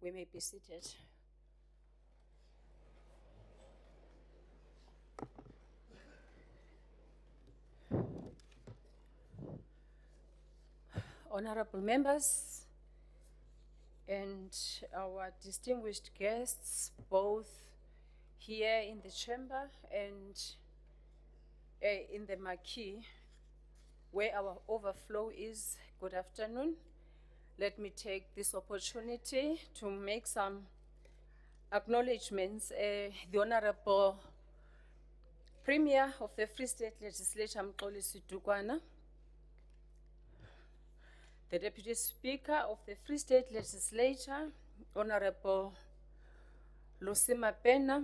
We may be seated. Honorable members and our distinguished guests, both here in the chamber and in the marquee, where our overflow is, good afternoon. Let me take this opportunity to make some acknowledgements. The Honorable Premier of the Free State Legislature, Mxolisi Dukwana, the Deputy Speaker of the Free State Legislature, Honorable Lusima Pena,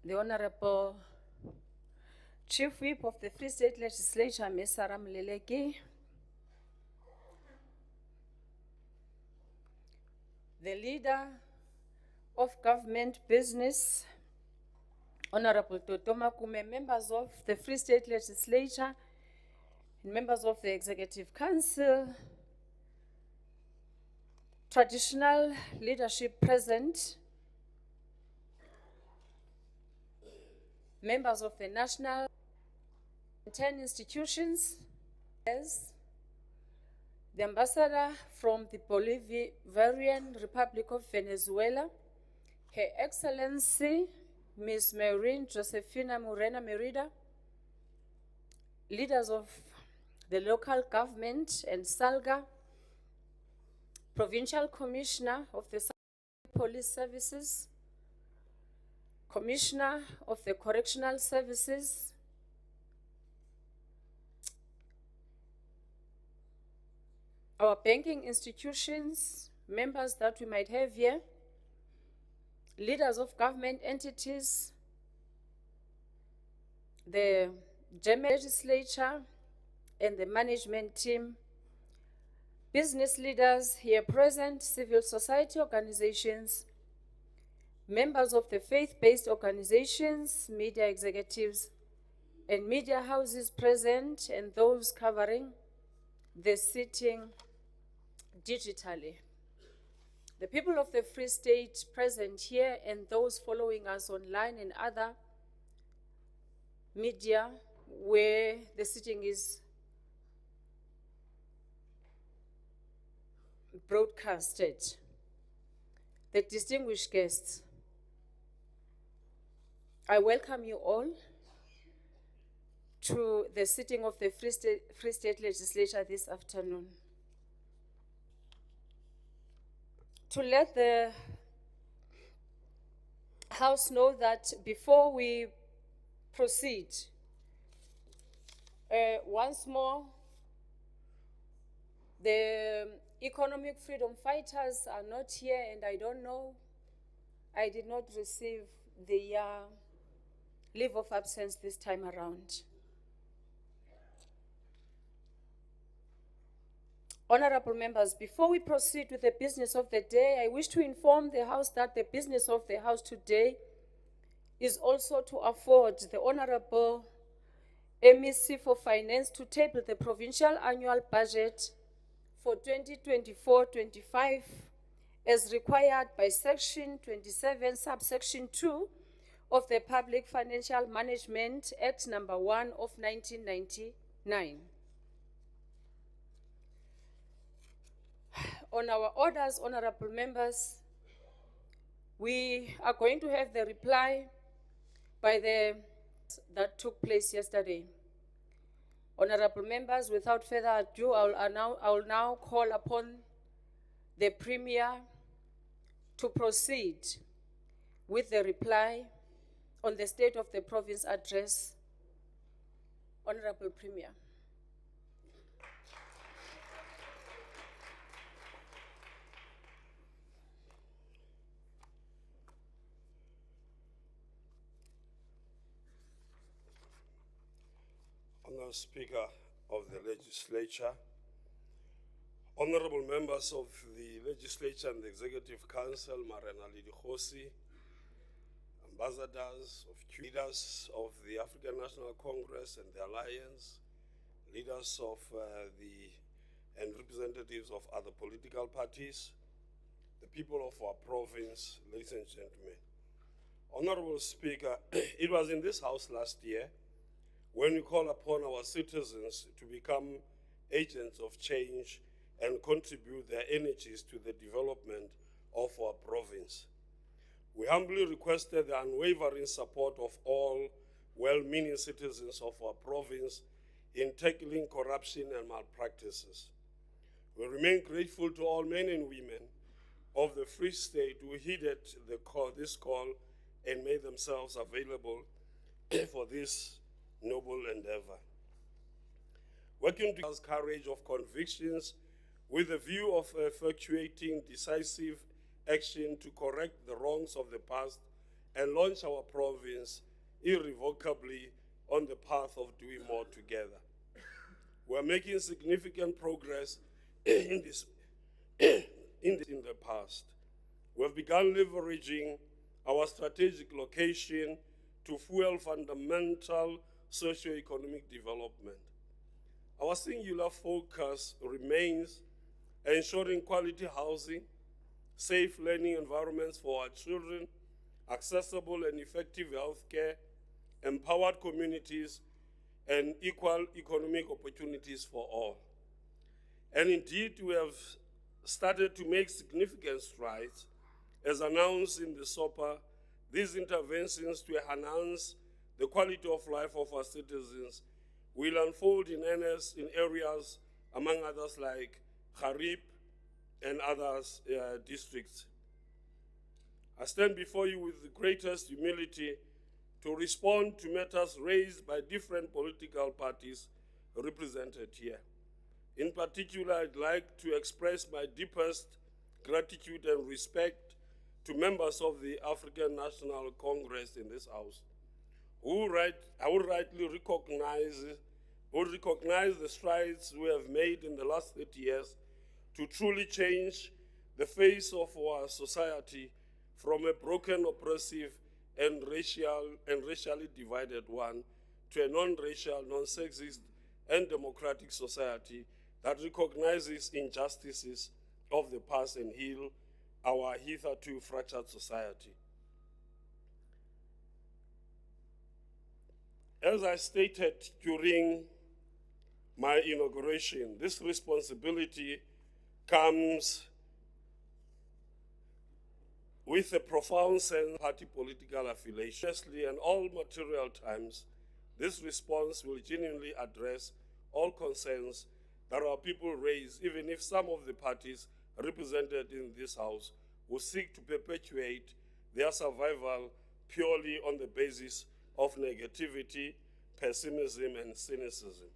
the Honorable Chief Whip of the Free State Legislature, Ms. Sarah Mleleki, the Leader of Government Business, Honorable Totoma Kume, members of the Free State Legislature, members of the Executive Council, traditional leadership present, members of the national 10 institutions, the ambassador from the Bolivarian Republic of Venezuela, Her Excellency Ms. Maureen Josefina Morena Merida, leaders of the local government and SALGA, Provincial Commissioner of the Police Services, Commissioner of the Correctional Services, our banking institutions, members that we might have here, leaders of government entities, the German legislature and the management team, business leaders here present, civil society organizations, members of the faith-based organizations, media executives, and media houses present, and those covering the sitting digitally. The people of the Free State present here and those following us online and other media where the sitting is broadcasted. The distinguished guests, I welcome you all to the sitting of the Free State Legislature this afternoon. To let the House know that before we proceed, once more, the economic freedom fighters are not here, and I don't know, I did not receive the leave of absence this time around. Honorable members, before we proceed with the business of the day, I wish to inform the House that the business of the House today is also to afford the Honorable MEC for Finance to table the Provincial Annual Budget for 2024-25 as required by Section 27, Subsection 2 of the Public Financial Management Act No. 1 of 1999. On our orders, honorable members, we are going to have the reply by that took place yesterday. Honorable members, without further ado, I will now call upon the Premier to proceed with the reply on the State of the Province address. Honorable Premier. Honourable Speaker of the Legislature, honourable members of the Legislature and the Executive Council, Marena Lidikhosi, ambassadors, leaders of the African National Congress and the Alliance, leaders of the and representatives of other political parties, the people of our province, ladies and gentlemen. Honorable Speaker, it was in this house last year when we called upon our citizens to become agents of change and contribute their energies to the development of our province. We humbly requested the unwavering support of all well-meaning citizens of our province in tackling corruption and malpractices. We remain grateful to all men and women of the Free State who heeded this call and made themselves available for this noble endeavor. Working to us courage of convictions with a view of effectuating decisive action to correct the wrongs of the past and launch our province irrevocably on the path of doing more together. We are making significant progress in the past. We have begun leveraging our strategic location to fuel fundamental socio-economic development. Our singular focus remains ensuring quality housing, safe learning environments for our children, accessible and effective healthcare, empowered communities, and equal economic opportunities for all. And indeed, we have started to make significant strides. As announced in the SOPA, these interventions to enhance the quality of life of our citizens will unfold in earnest in areas, among others, like Harib and others districts. I stand before you with the greatest humility to respond to matters raised by different political parties represented here. In particular, I'd like to express my deepest gratitude and respect to members of the African National Congress in this House, who rightly recognize the strides we have made in the last 30 years to truly change the face of our society from a broken, oppressive, and racially divided one to a non-racial, non-sexist, and democratic society that recognizes injustices of the past and heal our hitherto fractured society. As I stated during my inauguration, this responsibility comes with a profound sense of party political affiliation. Honestly, and all material times, this response will genuinely address all concerns that our people raise, even if some of the parties represented in this House will seek to perpetuate their survival purely on the basis of negativity, pessimism, and cynicism.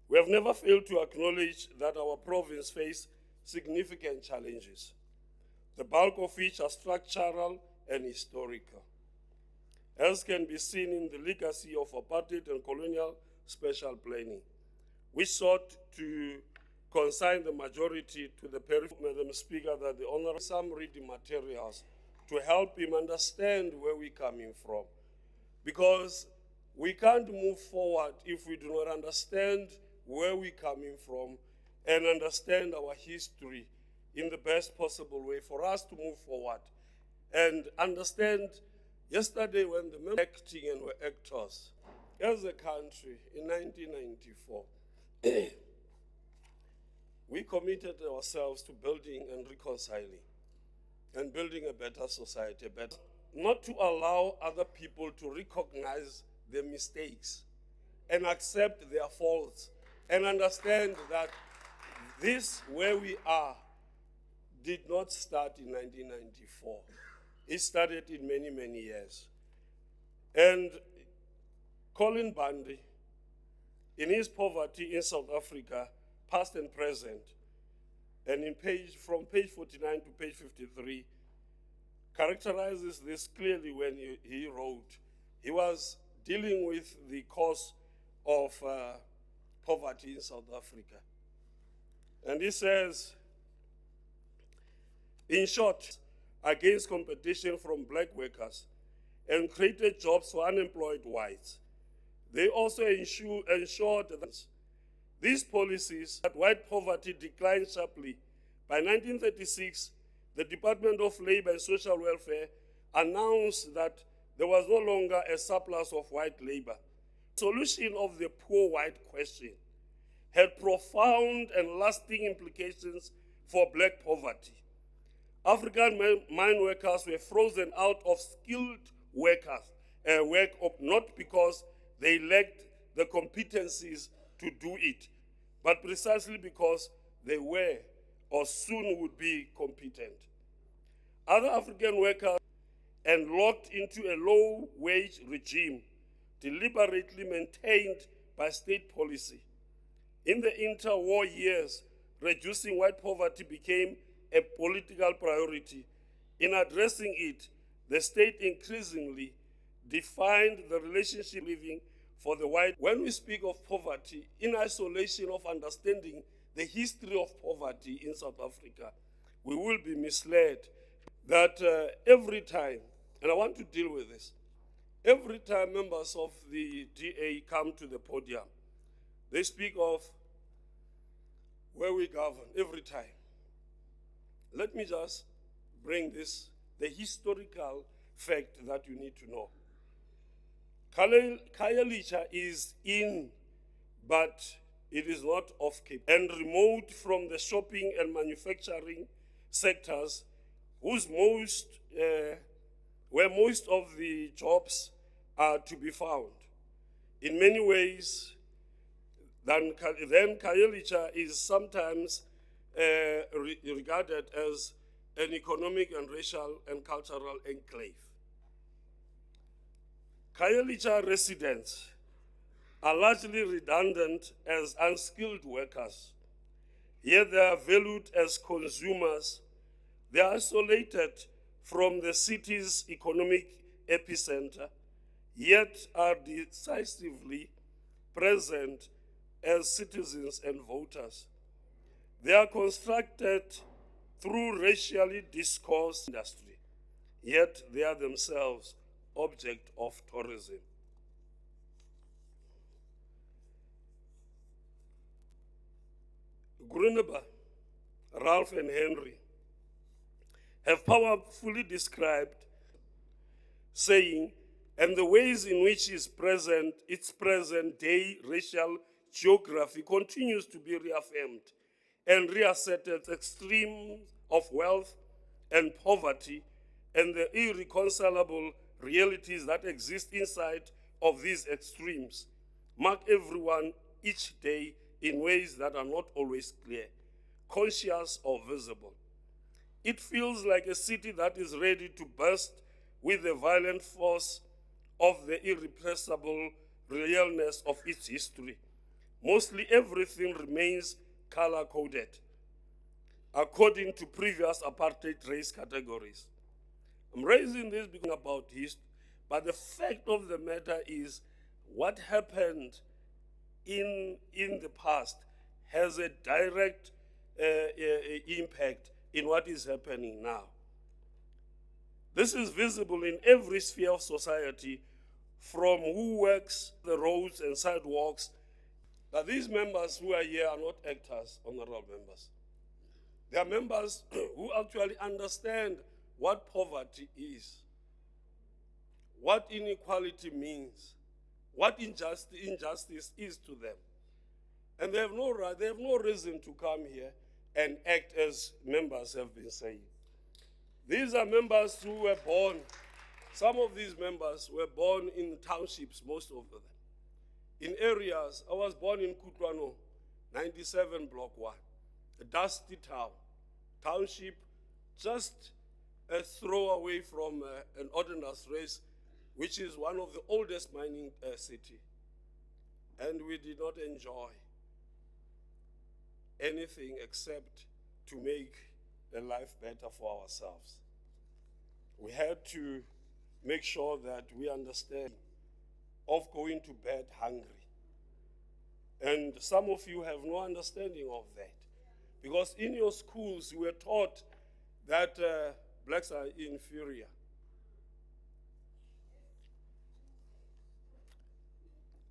We have never failed to acknowledge that our province faces significant challenges, the bulk of which are structural and historical, as can be seen in the legacy of apartheid and colonial special planning, which sought to consign the majority to the periphery. Madam Speaker, that the Honourable some reading materials to help him understand where we're coming from, because we can't move forward if we do not understand where we're coming from and understand our history in the best possible way for us to move forward and understand. Yesterday, when the members were acting and were actors as a country in 1994, we committed ourselves to building and reconciling and building a better society, not to allow other people to recognize their mistakes and accept their faults and understand that this, where we are, did not start in 1994. It started in many, many years. And Colin Bundy, in his Poverty in South Africa, past and present, and from page 49 to page 53, characterizes this clearly when he wrote. He was dealing with the cause of poverty in South Africa. And he says, in short, against competition from black workers and created jobs for unemployed whites. They also ensured that These policies that white poverty declined sharply. By 1936, the Department of Labor and Social Welfare announced that there was no longer a surplus of white labor. The solution of the poor white question had profound and lasting implications for black poverty. African mine workers were frozen out of skilled work not because they lacked the competencies to do it, but precisely because they were or soon would be competent. Other African workers and locked into a low-wage regime deliberately maintained by state policy. In the interwar years, reducing white poverty became a political priority. In addressing it, the state increasingly defined the relationship living for the white. When we speak of poverty, in isolation of understanding the history of poverty in South Africa, we will be misled that every time, and I want to deal with this, every time members of the DA come to the podium, they speak of where we govern, every time. Let me just bring this, the historical fact that you need to know. Gadija is in, but it is not off Cape, and remote from the shopping and manufacturing sectors where most of the jobs are to be found. In many ways, then Gadija is sometimes regarded as an economic and racial and cultural enclave. Gadija residents are largely redundant as unskilled workers, yet they are valued as consumers. They are isolated from the city's economic epicenter, yet are decisively present as citizens and voters. They are constructed through racially discourse industry, yet they are themselves object of tourism. Gruneber, Ralph and Henry have powerfully described, saying, and the ways in which its present-day racial geography continues to be reaffirmed and reasserted extremes of wealth and poverty and the irreconcilable realities that exist inside of these extremes mark everyone each day in ways that are not always clear, conscious or visible. It feels like a city that is ready to burst with the violent force of the irrepressible realness of its history. Mostly everything remains color-coded, according to previous apartheid race categories. I'm raising this because about history, but the fact of the matter is what happened in the past has a direct impact in what is happening now. This is visible in every sphere of society, from who works the roads and sidewalks. Now, these members who are here are not actors, honorable members. They are members who actually understand what poverty is, what inequality means, what injustice is to them. And they have no right, they have no reason to come here and act as members have been saying. These are members who were born, some of these members were born in townships, most of them. In areas, I was born in Kutlwano, 97 Block 1, a dusty town, township, just a throw away from an ordnance race, which is one of the oldest mining city. And we did not enjoy anything except to make a life better for ourselves. We had to make sure that we understand of going to bed hungry. And some of you have no understanding of that. Because in your schools, you were taught that blacks are inferior.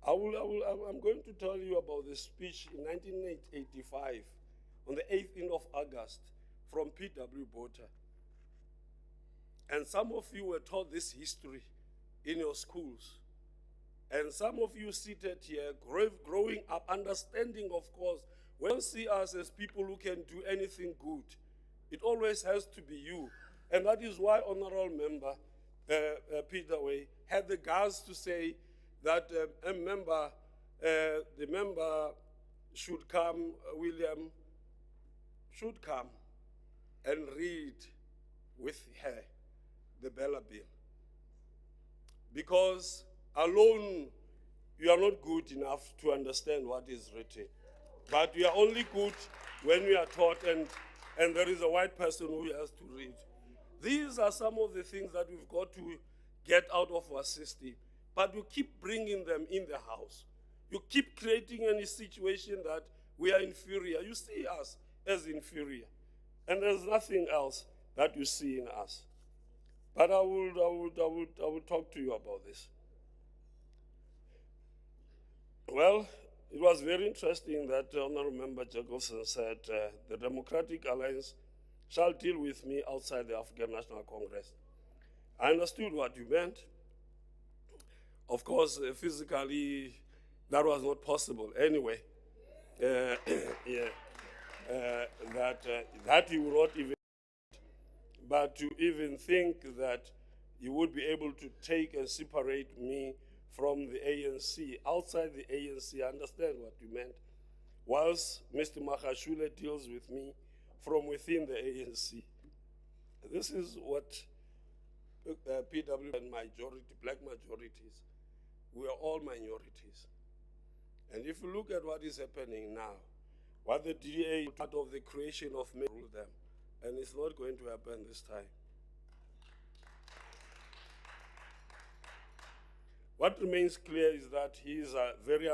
I'm going to tell you about the speech in 1985, on the 18th of August, from P.W. Botha. And some of you were taught this history in your schools. And some of you seated here, growing up, understanding, of course, when you see us as people who can do anything good, it always has to be you. And that is why Honorable Member Peter Way had the guts to say that the member should come, William, should come and read with her the Bella Bill. Because alone, you are not good enough to understand what is written. But we are only good when we are taught, and there is a white person who has to read. These are some of the things that we've got to get out of our system. But you keep bringing them in the house. You keep creating any situation that we are inferior. You see us as inferior. And there's nothing else that you see in us. But I will talk to you about this. Well, it was very interesting that Honorable Member Jacobson said the Democratic Alliance shall deal with me outside the African National Congress. I understood what you meant. Of course, physically, that was not possible anyway. That you would not even, but to even think that you would be able to take and separate me from the ANC, outside the ANC, I understand what you meant, whilst Mr. Magashule deals with me from within the ANC. This is what PW and majority, black majorities, we are all minorities. And if you look at what is happening now, what the DA part of the creation of men rule them, and it's not going to happen this time. What remains clear is that he is a very